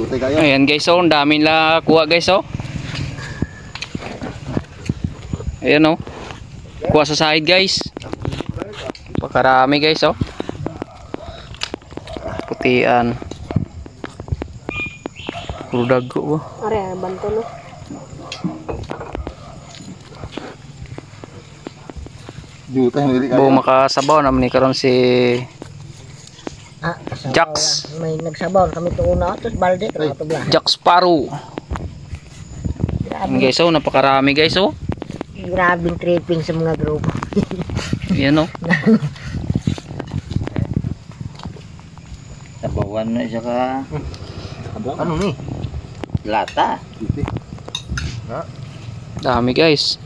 Ayan guys, oh, ang dami nila kuha guys, oh. Ayan, oh. Kuha sa sahid guys. Pakarami guys, oh. Putian. Puro dago, oh. Are, banto no. Buong makasabaw naman ni karon si Jax. May nagsabaw kami to una tapos balde ka to bla. Jax Sparrow. Guys, oh, napakarami guys, oh. Grabing tripping sa mga grupo. Yan, oh. Sabawan na siya ka. Ano ni? Lata. Dami guys.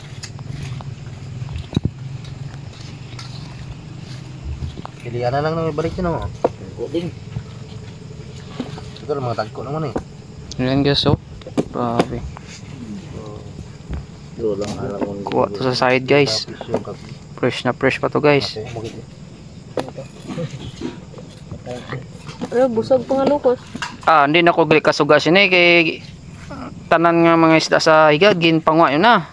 Pilihan na lang na may balik yun, oh. Kuding. Ito lang mga tagko naman eh. Yan guys, oh. Grabe. Kuha to sa side guys. Fresh na fresh pa to guys. Ano, busog pa nga lukos. Ah, hindi na ko gali kasugasin eh. Kay tanan nga mga isda sa higad. Ginpangwa yun na.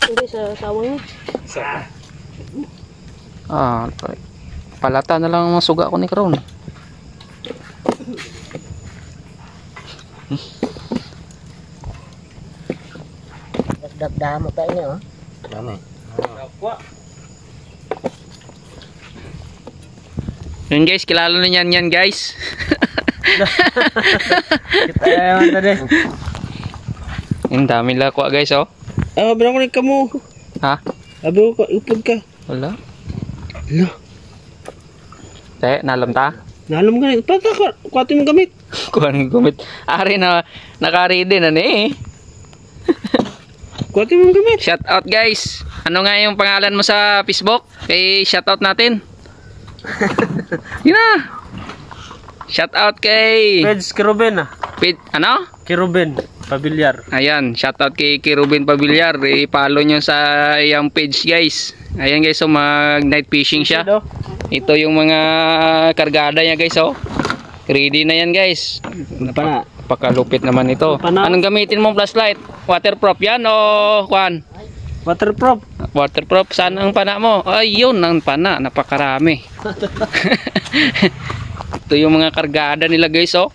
Hindi, sa sawang yun. Ah, palata na lang ang mga suga ko ni karon. Dagdahan mo tayo niya, oh. Yan eh. Yun guys, kilala na yan guys. Kita yaman tadi. Yung dami lang kuha guys, oh. Ah, bilang ko ni kamu. Ha? Abi ko upod ka. Wala. Hala. Te, nalam ta? Nalam ka ni. Pata ka. Kuhatin mo gamit. Kuhan gumit. Ari na naka-ready na ni. Kuhatin mo gamit. Shout out guys. Ano nga yung pangalan mo sa Facebook? Kay shout out natin. Yun na. Shout out kay Peds Kiruben ah. ano? Kiruben Pabiliar. Ayan, shout out kay Ruben Pabiliar. I-follow nyo sa iyang page guys. Ayan guys, so mag night fishing siya. Ito yung mga kargada niya guys, oh. Ready na yan guys. Pakalupit naman ito. Anong gamitin mong flashlight? Waterproof yan o kuan? Waterproof. Waterproof. Saan ang pana mo? Ay, yun ang pana. Napakarami. Ito yung mga kargada nila guys, oh.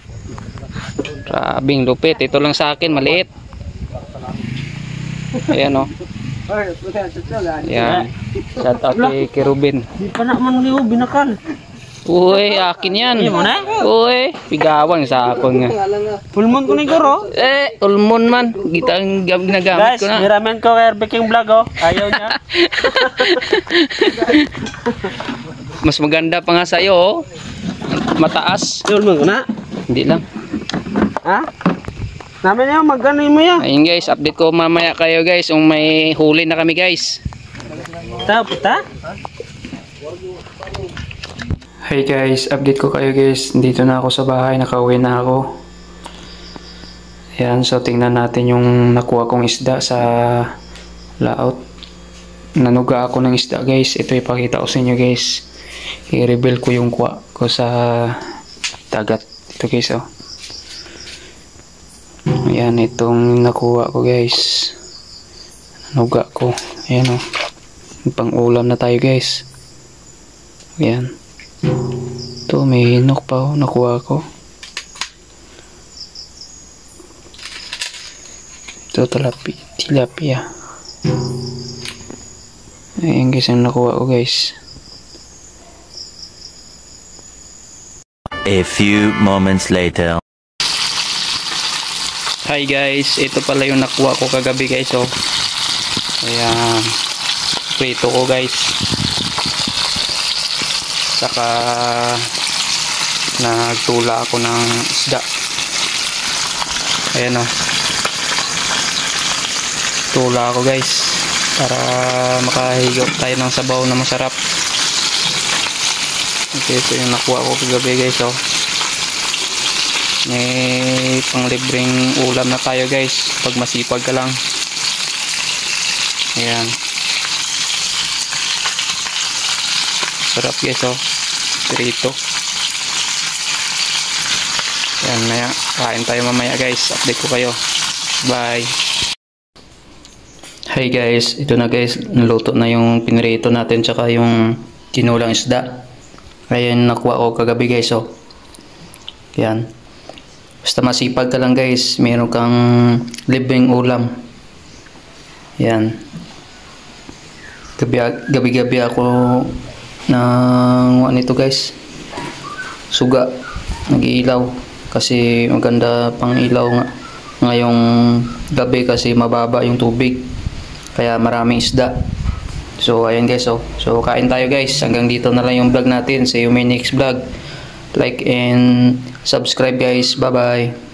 Grabing lupit. Ito lang sa akin, maliit. Ayan, oh. Ayan. Shout out kay Ruben. Di pa naman ni binakal. Uy, akin yan. Uy, pigawan sa akon nga. Pulmon ko ni Goro. Ulmon man. Gitang ginagamit ko na. Guys, niramen ko kay Herbeking Vlog, oh. Ayaw niya. Mas maganda pa nga sa'yo, oh. Mataas. Pulmon ko na. Hindi lang. Ha? Namin yan, magano mo yan. Ayun guys, update ko mamaya kayo guys. Kung may huli na kami guys. Puta? Hey guys, update ko kayo guys. Dito na ako sa bahay, nakauwi na ako. Ayan, so tingnan natin yung nakuha kong isda sa laot. Nanuga ako ng isda guys. Ito ipakita ko sa inyo guys. I-reveal ko yung kuha ko sa dagat. Ito guys, oh. Ayan, itong nakuha ko guys. Nanuga ko. Ayan, oh. Pang ulam na tayo guys. Ayan. Ito, may hinok pa, oh. Nakuha ko. Ito, tilapia. Ayan guys, ang nakuha ko guys. A few moments later. Hi guys, ito pala yung nakuha ko kagabi guys, oh. Ayan. Prito ko guys. Saka nagtula ako ng isda. Ayan, oh. Tula ako guys para makahigop tayo ng sabaw na masarap. Okay, ito yung nakuha ko kagabi guys, oh. May panglibreng ulam na tayo guys pag masipag ka lang. Ayan, sarap guys, oh. Prito. Yan, kain tayo mamaya guys. Update ko kayo. Bye. Hi guys, ito na guys, naluto na yung pinirito natin tsaka yung tinulang isda. Ayan, nakuha ko kagabi guys, oh. Yan. Basta masipag ka lang guys, meron kang libreng ulam. Yan. Gabi-gabi ako ng nito guys. Suga, nag-iilaw kasi maganda pang ilaw nga ngayong gabi kasi mababa yung tubig. Kaya maraming isda. So ayan guys, oh. So kain tayo guys. Hanggang dito na lang yung vlog natin. See you in my next vlog. Like and subscribe guys. Bye bye.